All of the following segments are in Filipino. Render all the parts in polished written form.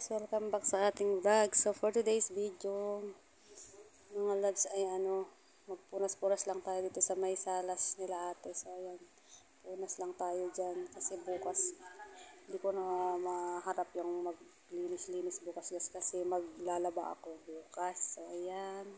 guys, welcome back sa ating vlog. So for today's video, mga loves ay magpunas-punas lang tayo dito sa may salas nila ate. So ayan, punas lang tayo dyan kasi bukas hindi ko na maharap yung maglinis-linis bukas guys kasi maglalaba ako bukas. So ayan.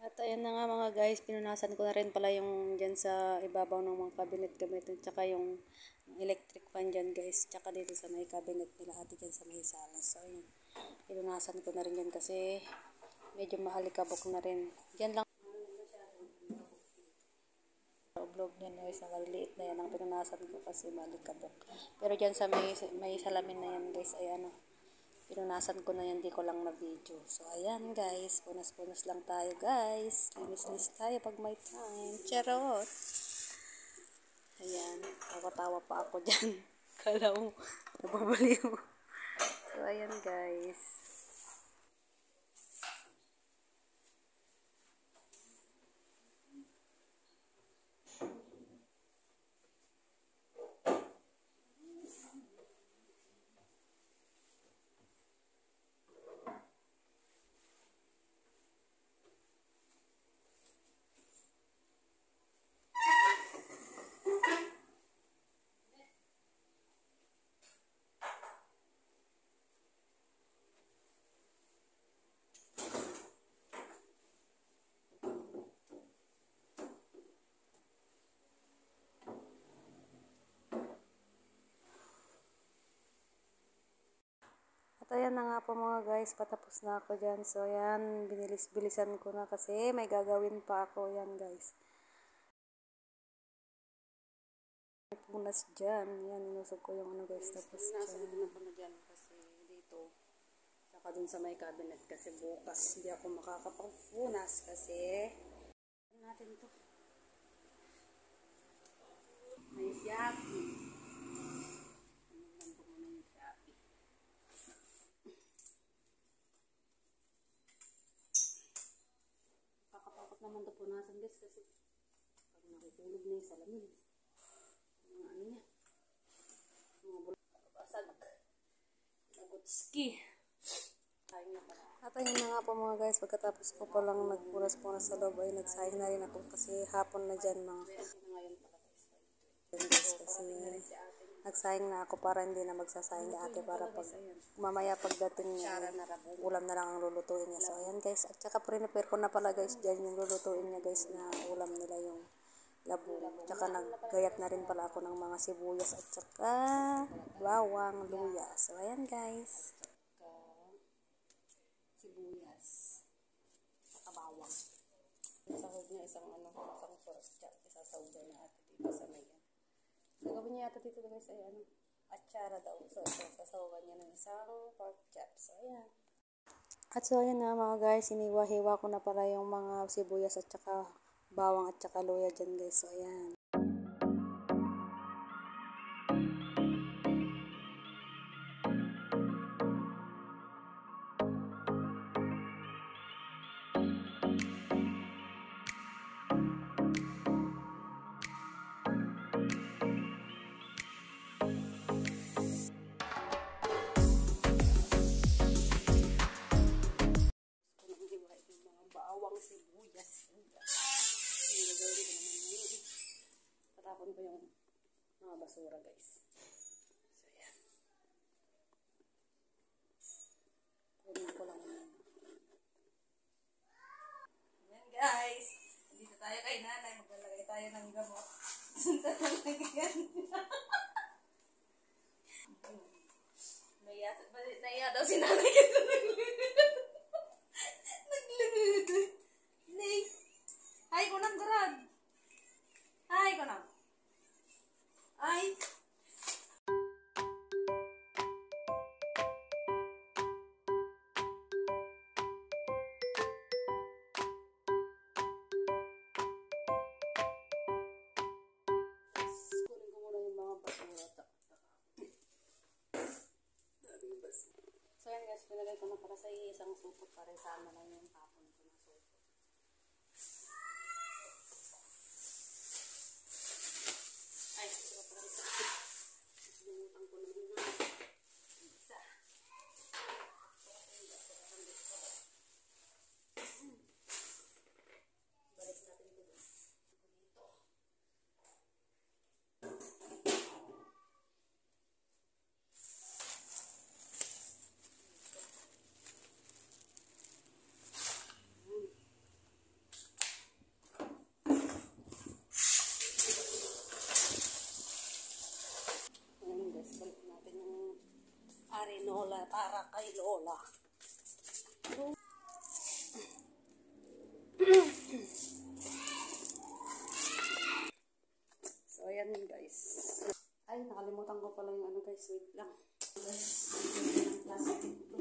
At ayan na nga mga guys, pinunasan ko na rin pala yung dyan sa ibabaw ng mga cabinet at saka yung electric fan dyan guys, tsaka dito sa may cabinet nila ate dyan sa may sala. So ayan, pinunasan ko na rin yan kasi medyo mahalikabok na rin. Dyan lang loob niyan guys, nakaliliit na yan ang pinunasan ko kasi mahalikabok. Pero dyan sa may salamin na yan guys ay pinunasan ko na yan, di ko lang na-video. So, ayan guys, punas-punas lang tayo guys. Linis-linis tayo pag may time. Charot! Ayan, tawa-tawa pa ako dyan. Kala mo, nababaliw. So, ayan guys. At ayan na nga po mga guys, patapos na ako dyan. So ayan, bilisan ko na kasi may gagawin pa ako yan guys. Punas dyan, yan, inusog ko yung guys, tapos dyan. Ako na dyan kasi dito, saka dun sa may cabinet kasi bukas hindi ako makakapagpunas kasi natin to. May Shopee. Naman ito punasan guys kasi pag nakukulog na yung salamin mga niya mga bulabasag nagutski kain na pala. At ayun na nga po mga guys, pagkatapos ko pa lang nagpunas-punas sa loob ay nagsahing na rin ako kasi hapon na dyan mga guys kasi nagsahing na ako para hindi na magsasahing na ate para pag mamaya pagdating niya ulam na lang ang lulutuin niya. So ayan guys, at saka prepare ko na pala guys dyan yung lulutuin niya guys na ulam nila yung labo. Tsaka naggayat na rin pala ako ng mga sibuyas at saka bawang, luya. So ayan guys, sibuyas saka bawang. Sahog niya isang surat, isasahog na ate dito sa may gagawin niya yata dito guys ay atsara daw. So ito, sasawagan niya ng isang pork chop. So ayan. At so ayan na mga guys, iniwa-hiwa ko na pala yung mga sibuyas at saka bawang at saka luya dyan guys. So ayan. Sibuyas. Tatapon ko yung mga basura guys. So yan. Kunin ko lang. Yan guys. Dito tayo tayo kay nanay, maglalagay tayo ng gamot. Sa lalagyan. Naiya daw si nanay kasi nagluluto. Nay. Ay, kunang garag. Ay, kunang. Ay. So yan guys, pinagay ko na para sa isang supot para isama na yung tapon ko na supot. Ay, ito para isa. Sinutang ko naman na. Isa. Balik natin ito dito. Balik natin yung arenola para kay Lola. So, ayan guys. Ay, nakalimutan ko pala yung ano guys. Wait lang. Yung plastic ito.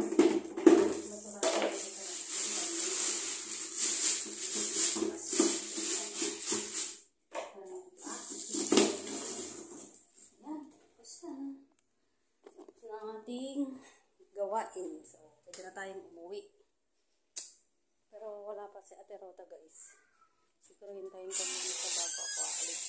Ating gawain. So, pwede na tayong umuwi. Pero wala pa si Ate Rota guys. Siguro hintayin ko muna sa bago ako aalis.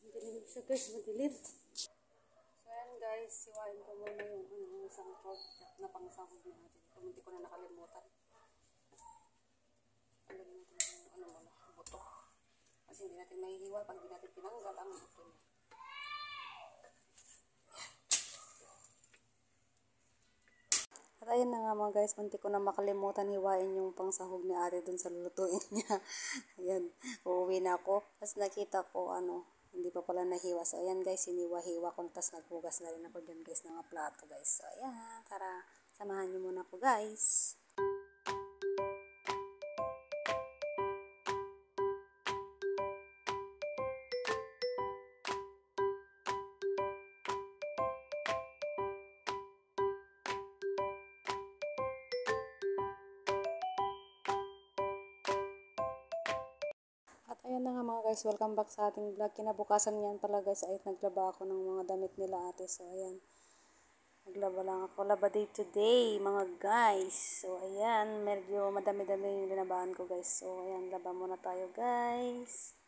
Madilim siya guys, madilim. So, ayan guys, siwain ko muna yung isang pork chop na pangsahog na natin. Hindi ko na nakalimutan. Alagyan natin yung muna, buto. Kasi hindi natin mahihiwa pag hindi natin tinanggal ang buto niya. At ayun na nga mga guys, munti ko na makalimutan hiwain yung pangsahog ni ate dun sa lulutuin niya. Ayan, uuwi na ako. Tapos nakita ko hindi pa pala nahiwa. So ayan guys, hiniwa-hiwa ko. Tapos naghugas na rin ako dyan guys ng mga plato guys. So ayan, tara, samahan niyo muna ako guys. At ayan na nga mga guys, welcome back sa ating vlog. Kinabukasan yan pala guys, ay naglaba ako ng mga damit nila ate. So ayan, naglaba lang ako. Laba day today mga guys. So ayan, medyo madami-dami yung linabahan ko guys. So ayan, laba muna tayo guys.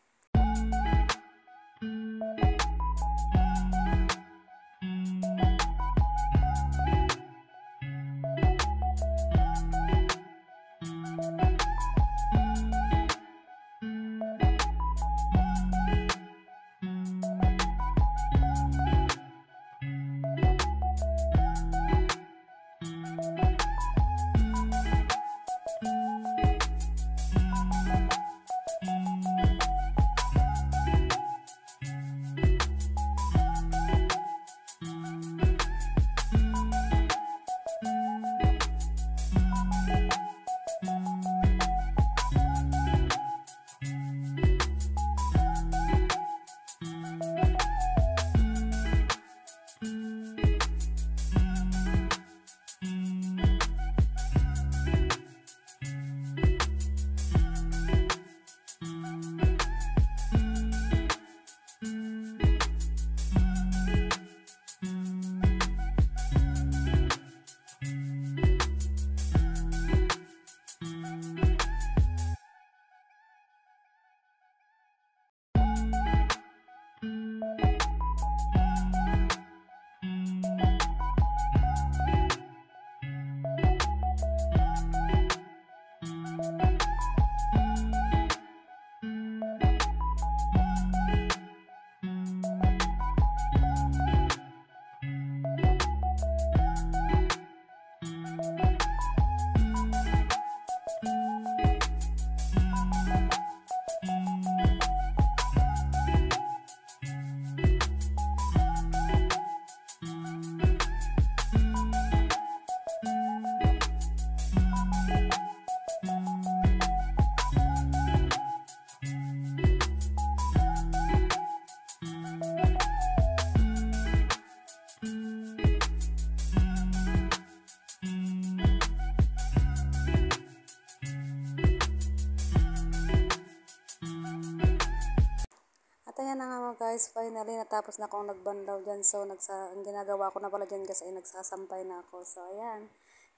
guys, finally natapos na akong nagbandaw dyan. So ang ginagawa ko na pala dyan guys ay nagsasampay na ako. So ayan,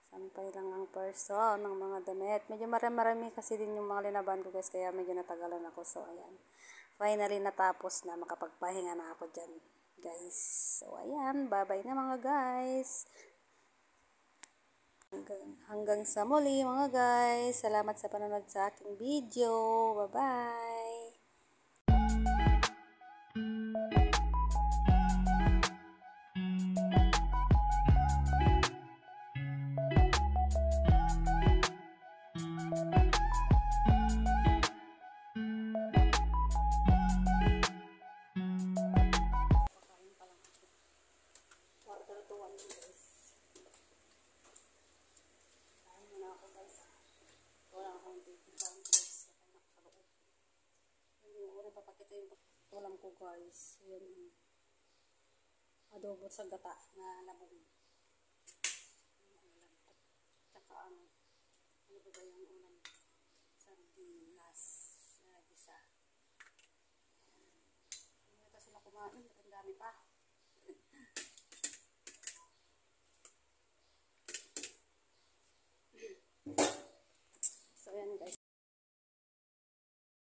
sampay lang ang person ng mga damit. Medyo marami kasi din yung mga linaban ko guys, kaya medyo natagalan ako. So ayan, finally natapos na, makapagpahinga na ako dyan guys. So ayan, bye bye na mga guys. Hanggang sa muli mga guys. Salamat sa panonood sa aking video. Bye bye. Papakita yung ulam ko guys. Ayan, adobo sa gata na labong. Tsaka ano ba ba yung ulam? Sardinas na gisa. Hindi na sila kumain, ang dami pa.